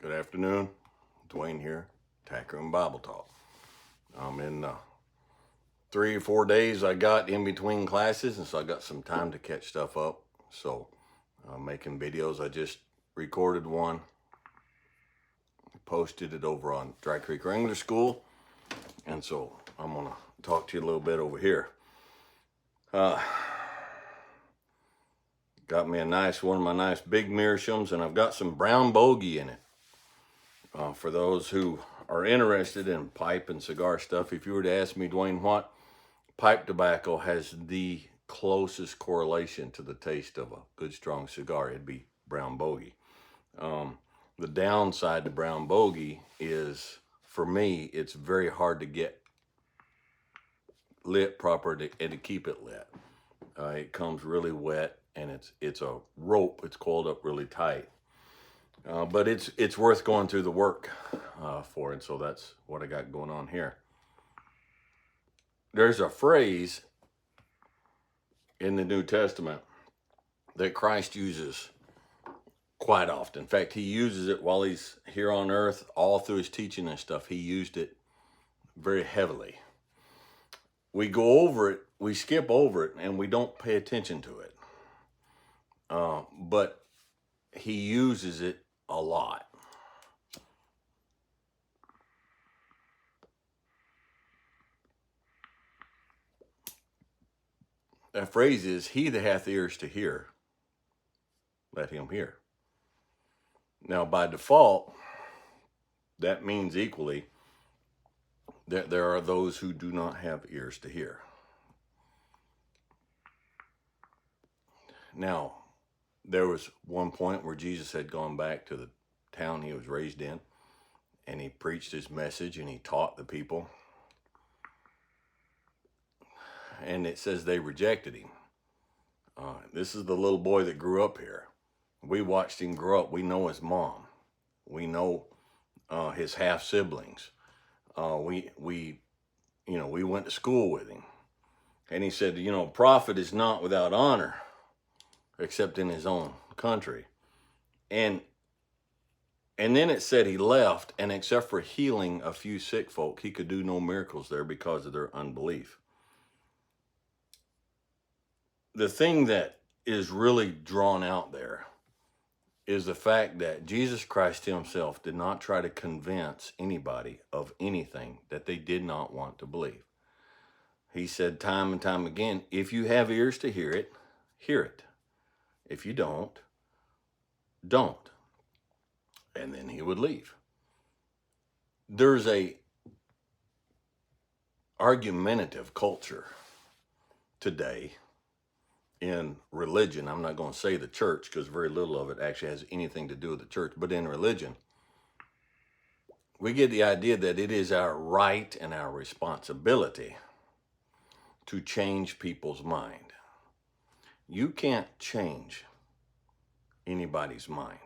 Good afternoon. Dwayne here, Tack Room Bible Talk. I'm in 3 or 4 days I got in between classes, and so I got some time to catch stuff up. So I'm making videos. I just recorded one, posted it over on Dry Creek Wrangler School, and so I'm going to talk to you a little bit over here. Got me one of my nice big meerschaums, and I've got some brown bogey in it. For those who are interested in pipe and cigar stuff, if you were to ask me, Dwayne, what pipe tobacco has the closest correlation to the taste of a good strong cigar, it'd be brown bogey. The downside to brown bogey is, for me, it's very hard to get lit proper and to keep it lit. It comes really wet, and it's a rope. It's coiled up really tight. But it's worth going through the work for it. So that's what I got going on here. There's a phrase in the New Testament that Christ uses quite often. In fact, he uses it while he's here on earth, all through his teaching and stuff. He used it very heavily. We go over it, we skip over it, and we don't pay attention to it. But he uses it a lot. That phrase is, he that hath ears to hear, let him hear. Now, by default, that means equally that there are those who do not have ears to hear. Now, there was one point where Jesus had gone back to the town he was raised in, and he preached his message and he taught the people. And it says they rejected him. This is the little boy that grew up here. We watched him grow up. We know his mom. We know his half siblings. We went to school with him. And he said, prophet is not without honor, except in his own country. And then it said he left, and except for healing a few sick folk, he could do no miracles there because of their unbelief. The thing that is really drawn out there is the fact that Jesus Christ himself did not try to convince anybody of anything that they did not want to believe. He said time and time again, if you have ears to hear it, hear it. If you don't, don't. And then he would leave. There's a argumentative culture today in religion. I'm not going to say the church, because very little of it actually has anything to do with the church, but in religion, we get the idea that it is our right and our responsibility to change people's mind. You can't change anybody's mind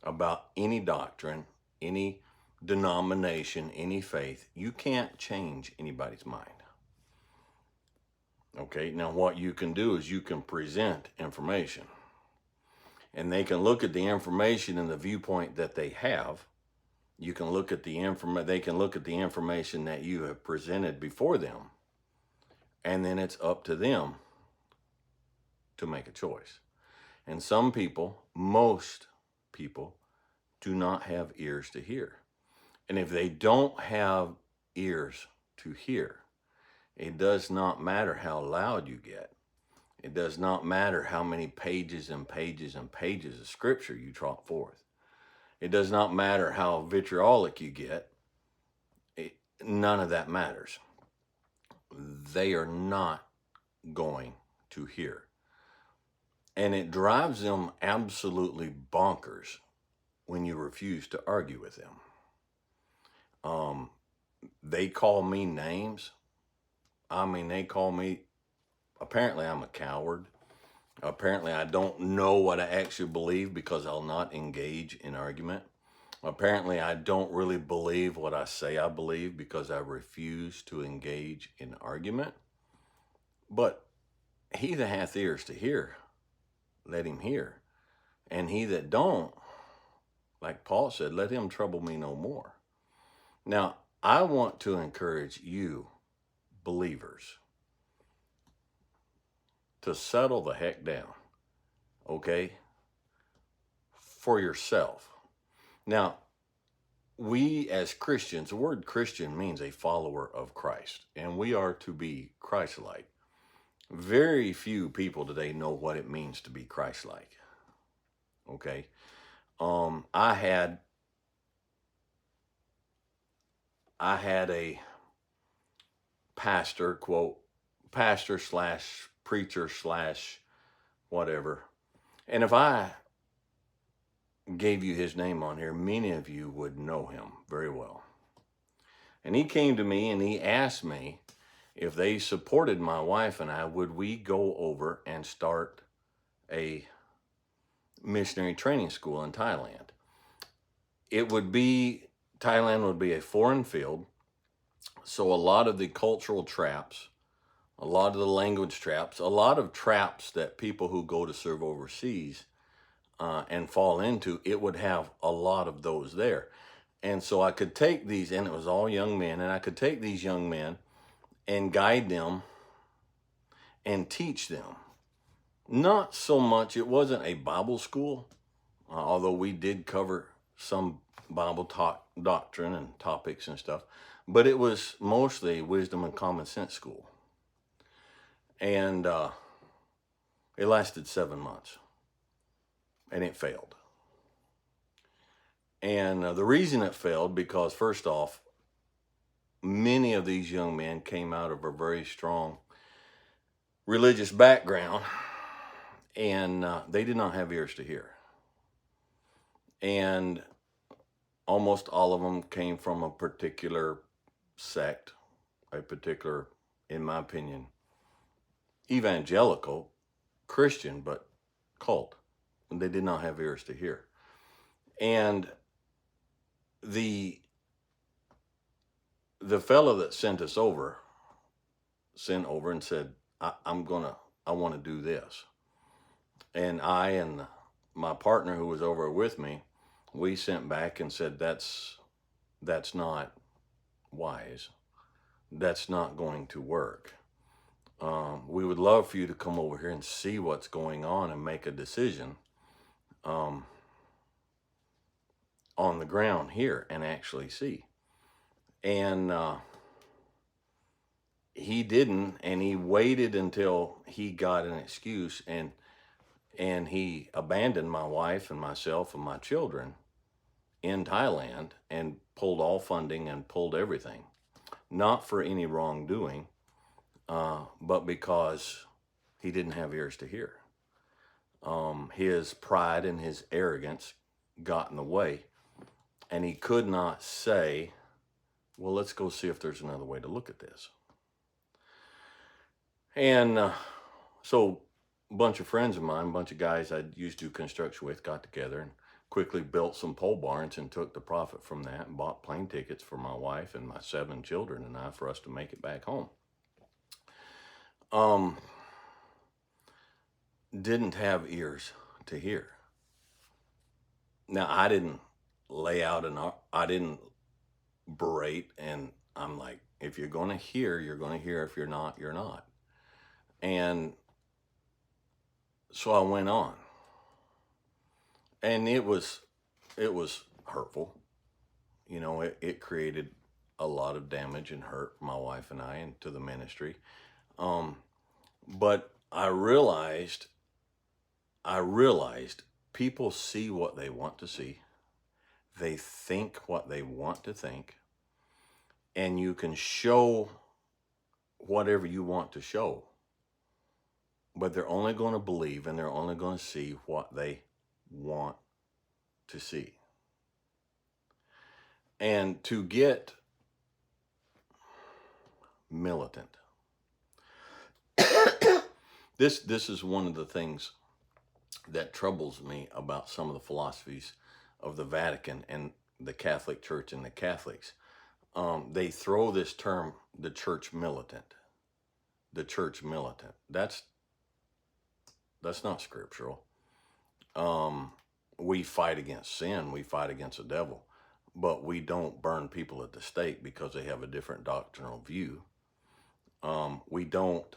about any doctrine, any denomination, any faith. You can't change anybody's mind. Okay, now what you can do is you can present information, and they can look at the information and the viewpoint that they have. You can look at they can look at the information that you have presented before them, and then it's up to them to make a choice. And some people, most people, do not have ears to hear. And if they don't have ears to hear, it does not matter how loud you get. It does not matter how many pages and pages and pages of scripture you trot forth. It does not matter how vitriolic you get. None of that matters. They are not going to hear. And it drives them absolutely bonkers when you refuse to argue with them. They call me names. They call me, apparently I'm a coward. Apparently I don't know what I actually believe because I'll not engage in argument. Apparently I don't really believe what I say I believe because I refuse to engage in argument. But he that hath ears to hear, let him hear. And he that don't, like Paul said, let him trouble me no more. Now, I want to encourage you, believers, to settle the heck down, okay, for yourself. Now, we as Christians, the word Christian means a follower of Christ, and we are to be Christlike. Very few people today know what it means to be Christlike. Okay. I had a pastor, quote, pastor slash preacher slash whatever. And if I gave you his name on here, many of you would know him very well. And he came to me and he asked me if they supported my wife and I, would we go over and start a missionary training school in Thailand. Thailand would be a foreign field. So a lot of the cultural traps, a lot of the language traps, a lot of traps that people who go to serve overseas and fall into, it would have a lot of those there. And so I could take these, and it was all young men, and I could take these young men and guide them and teach them. Not so much, it wasn't a Bible school, although we did cover some Bible doctrine and topics and stuff, but it was mostly wisdom and common sense school. And it lasted 7 months, and it failed. And the reason it failed, because first off, many of these young men came out of a very strong religious background, and they did not have ears to hear. And almost all of them came from a particular sect, a particular, in my opinion, evangelical Christian, but cult. And they did not have ears to hear. And the fellow that sent over and said, I want to do this. And I and my partner who was over with me, we sent back and said, that's not wise. That's not going to work. We would love for you to come over here and see what's going on and make a decision on the ground here and actually see. And he didn't, and he waited until he got an excuse, and he abandoned my wife and myself and my children in Thailand and pulled all funding and pulled everything. Not for any wrongdoing, but because he didn't have ears to hear. His pride and his arrogance got in the way, and he could not say, well, let's go see if there's another way to look at this. And so a bunch of friends of mine, a bunch of guys I used to do construction with, got together and quickly built some pole barns and took the profit from that and bought plane tickets for my wife and my 7 children and I for us to make it back home. Didn't have ears to hear. Now, I didn't lay out I didn't berate, and I'm like, if you're going to hear, you're going to hear. If you're not, you're not. And so I went on. And it was hurtful. You know, it created a lot of damage and hurt my wife and I and to the ministry. But I realized people see what they want to see. They think what they want to think. And you can show whatever you want to show. But they're only going to believe and they're only going to see what they want to see. And to get militant, this is one of the things that troubles me about some of the philosophies of the Vatican and the Catholic Church and the Catholics. They throw this term, the church militant. The church militant. That's not scriptural. we fight against sin, we fight against the devil, but we don't burn people at the stake because they have a different doctrinal view. We don't.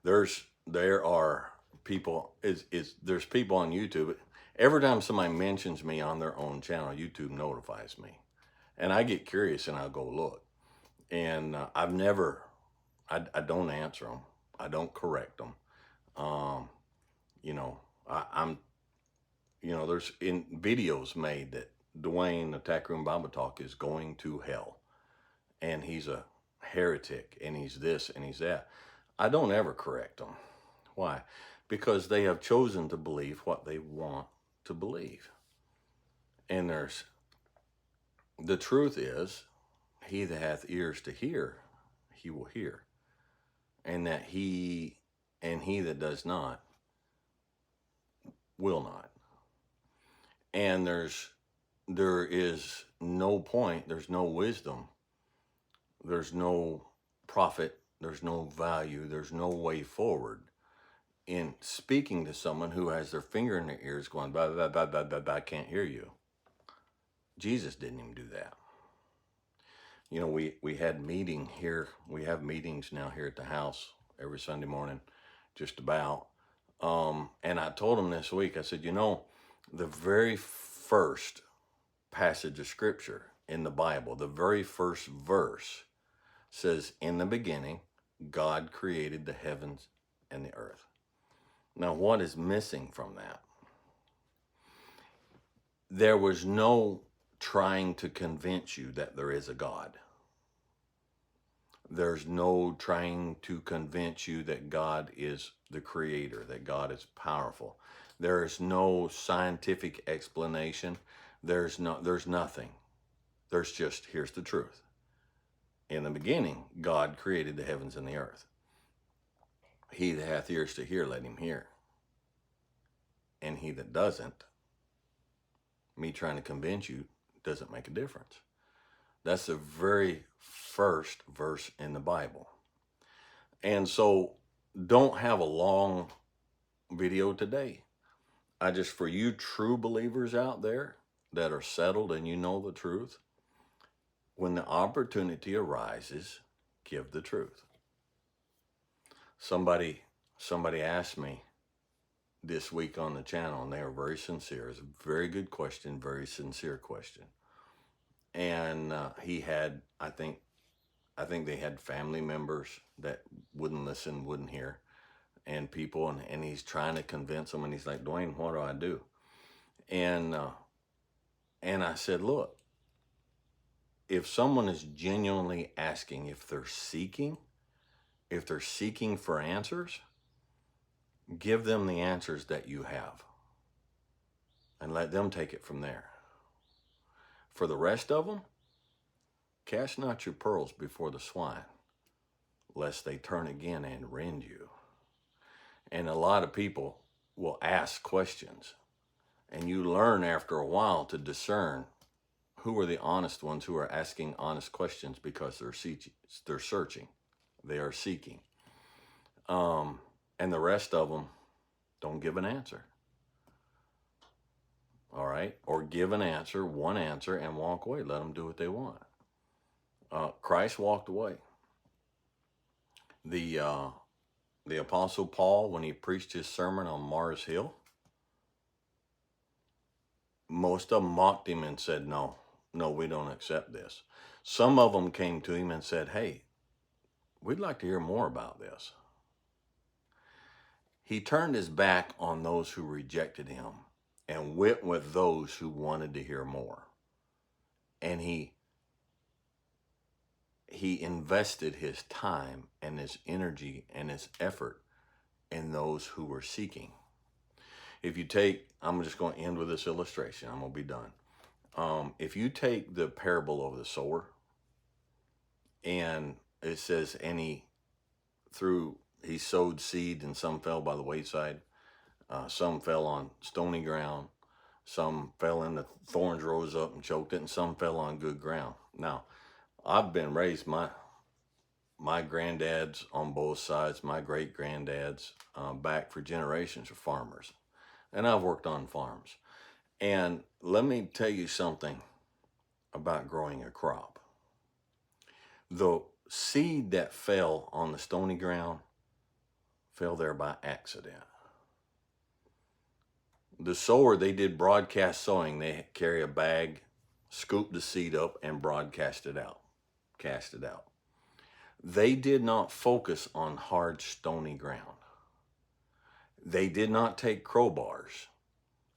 There are people. There's people on YouTube. Every time somebody mentions me on their own channel, YouTube notifies me, and I get curious and I'll go look. And I don't answer them. I don't correct them. Um, you know, I'm there's in videos made that Dwayne, the Tack Room Bible Talk, is going to hell, and he's a heretic, and he's this, and he's that. I don't ever correct them. Why? Because they have chosen to believe what they want to believe. And the truth is, he that hath ears to hear, he will hear. And he that does not, will not. And there is no point, there's no wisdom, there's no profit, there's no value, there's no way forward in speaking to someone who has their finger in their ears going, blah, blah, blah, blah, blah, blah, I can't hear you. Jesus didn't even do that. We had meeting here. We have meetings now here at the house every Sunday morning, just about. And I told him this week, I said, the very first passage of scripture in the Bible, the very first verse says, in the beginning, God created the heavens and the earth. Now, what is missing from that? There was no trying to convince you that there is a God. There's no trying to convince you that God is the creator, that God is powerful. There is no scientific explanation. There's nothing. There's just, here's the truth. In the beginning, God created the heavens and the earth. He that hath ears to hear, let him hear. And he that doesn't, me trying to convince you, doesn't make a difference. That's the very first verse in the Bible. And so don't have a long video today. For you true believers out there that are settled and you know the truth, when the opportunity arises, give the truth. Somebody asked me this week on the channel, and they were very sincere. It's a very good question, very sincere question. And he had, I think they had family members that wouldn't listen, wouldn't hear, and people, and he's trying to convince them, and he's like, Dwayne, what do I do? And I said, look, if someone is genuinely asking, if they're seeking for answers, give them the answers that you have and let them take it from there. For the rest of them, cast not your pearls before the swine, lest they turn again and rend you. And a lot of people will ask questions, and you learn after a while to discern who are the honest ones who are asking honest questions because they're searching, they are seeking. And the rest of them don't give an answer. All right? Or give an answer, one answer, and walk away. Let them do what they want. Christ walked away. The Apostle Paul, when he preached his sermon on Mars Hill, most of them mocked him and said, no, we don't accept this. Some of them came to him and said, hey, we'd like to hear more about this. He turned his back on those who rejected him and went with those who wanted to hear more. And he invested his time and his energy and his effort in those who were seeking. If you take, I'm just going to end with this illustration. I'm going to be done. If you take the parable of the sower, and it says, and he sowed seed, and some fell by the wayside, some fell on stony ground, some fell in the thorns rose up and choked it, and some fell on good ground. Now, I've been raised, my granddads on both sides, my great granddads back for generations are farmers, and I've worked on farms. And let me tell you something about growing a crop. The seed that fell on the stony ground fell there by accident. The sower, they did broadcast sowing. They carry a bag, scoop the seed up, and broadcast it out, cast it out. They did not focus on hard, stony ground. They did not take crowbars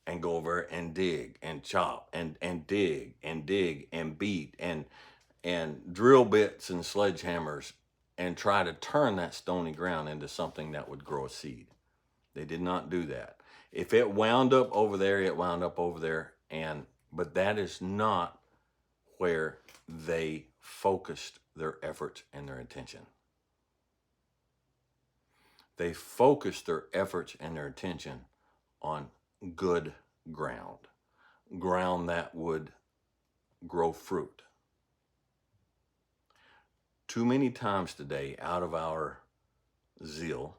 and go over and dig and chop and dig and dig and beat and drill bits and sledgehammers and try to turn that stony ground into something that would grow a seed. They did not do that. If it wound up over there, it wound up over there. But that is not where they focused their efforts and their attention. They focused their efforts and their attention on good ground, ground that would grow fruit. Too many times today, out of our zeal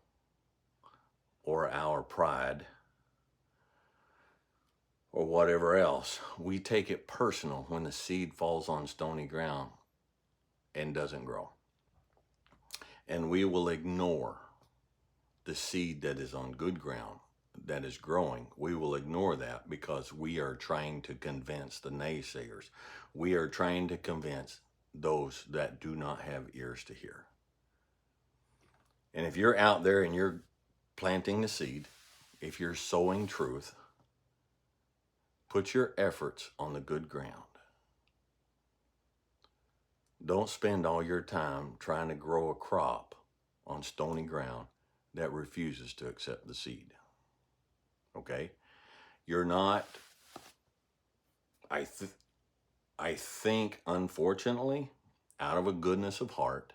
or our pride or whatever else, we take it personal when the seed falls on stony ground and doesn't grow. And we will ignore the seed that is on good ground that is growing. We will ignore that because we are trying to convince the naysayers. We are trying to convince those that do not have ears to hear. And if you're out there and you're planting the seed, if you're sowing truth, put your efforts on the good ground. Don't spend all your time trying to grow a crop on stony ground that refuses to accept the seed. Okay? You're not, I think, unfortunately, out of a goodness of heart,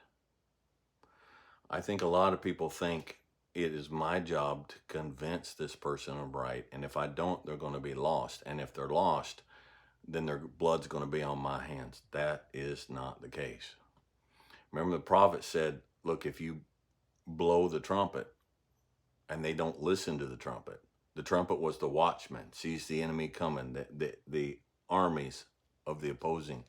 I think a lot of people think it is my job to convince this person I'm right, and if I don't, they're going to be lost. And if they're lost, then their blood's going to be on my hands. That is not the case. Remember, the prophet said, look, if you blow the trumpet and they don't listen to the trumpet was the watchman, sees the enemy coming, the armies of the opposing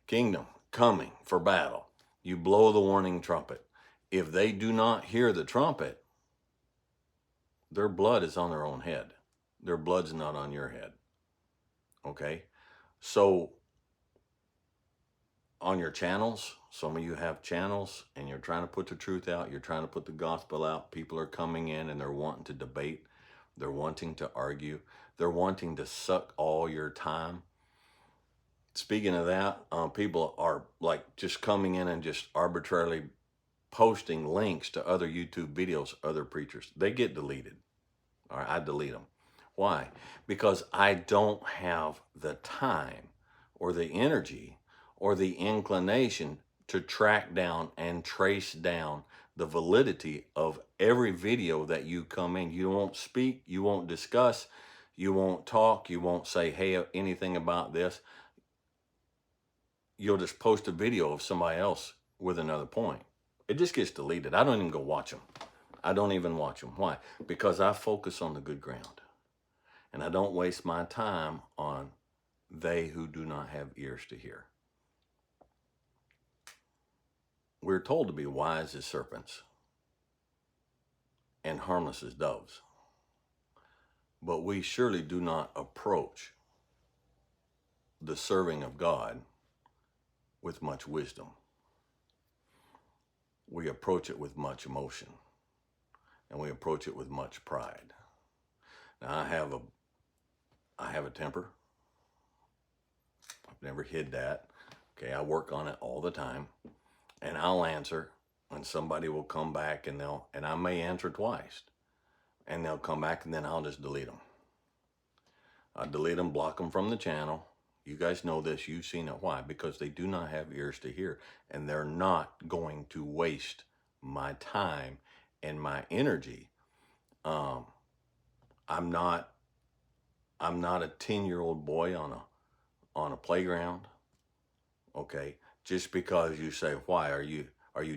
kingdom coming for battle. You blow the warning trumpet. If they do not hear the trumpet, their blood is on their own head. Their blood's not on your head. Okay? So on your channels, some of you have channels and you're trying to put the truth out. You're trying to put the gospel out. People are coming in and they're wanting to debate. They're wanting to argue. They're wanting to suck all your time. Speaking of that, people are like just coming in and just arbitrarily posting links to other YouTube videos, other preachers. They get deleted. All right, I delete them. Why? Because I don't have the time or the energy or the inclination to track down and trace down the validity of every video that you come in. You won't speak, you won't discuss, you won't talk, you won't say, hey, anything about this. You'll just post a video of somebody else with another point. It just gets deleted. I don't even go watch them. I don't even watch them. Why? Because I focus on the good ground. And I don't waste my time on they who do not have ears to hear. We're told to be wise as serpents and harmless as doves. But we surely do not approach the serving of God with much wisdom. We approach it with much emotion. And we approach it with much pride. Now, I have a temper. I've never hid that. Okay, I work on it all the time. And I'll answer, and somebody will come back and I may answer twice. And they'll come back and then I'll just delete them. I delete them, block them from the channel. You guys know this, you've seen it. Why? Because they do not have ears to hear. And they're not going to waste my time and my energy. I'm not a 10-year-old boy on a playground. Okay, just because you say, why are you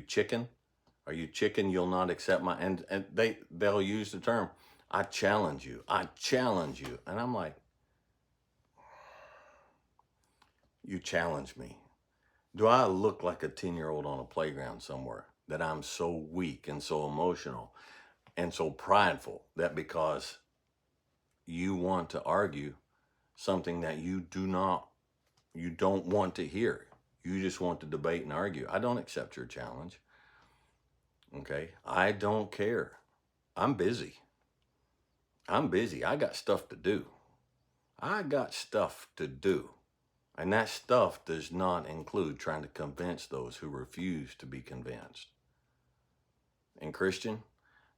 chicken? Are you chicken? You'll not accept my and they'll use the term, I challenge you. And I'm like, You challenge me. Do I look like a 10-year-old on a playground somewhere, that I'm so weak and so emotional and so prideful that because you want to argue something that you don't want to hear, you just want to debate and argue? I don't accept your challenge. Okay? I don't care. I'm busy. I'm busy. I got stuff to do. I got stuff to do. And that stuff does not include trying to convince those who refuse to be convinced. And Christian,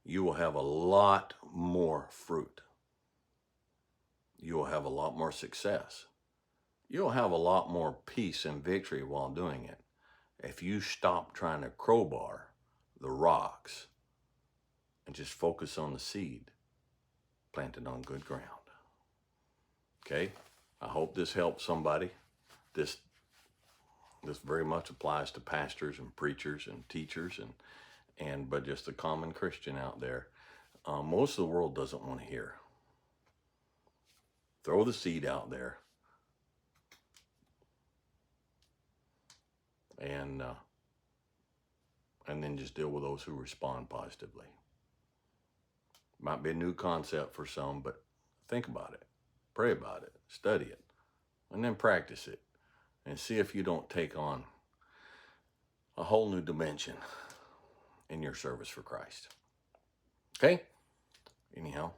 you will have a lot more fruit. You will have a lot more success. You'll have a lot more peace and victory while doing it if you stop trying to crowbar the rocks and just focus on the seed planted on good ground. Okay? I hope this helps somebody. This very much applies to pastors and preachers and teachers but just the common Christian out there. Most of the world doesn't want to hear. Throw the seed out there and then just deal with those who respond positively. Might be a new concept for some, but think about it, pray about it, study it, and then practice it, and see if you don't take on a whole new dimension in your service for Christ. Okay? Anyhow,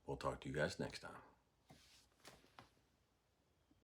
we'll talk to you guys next time.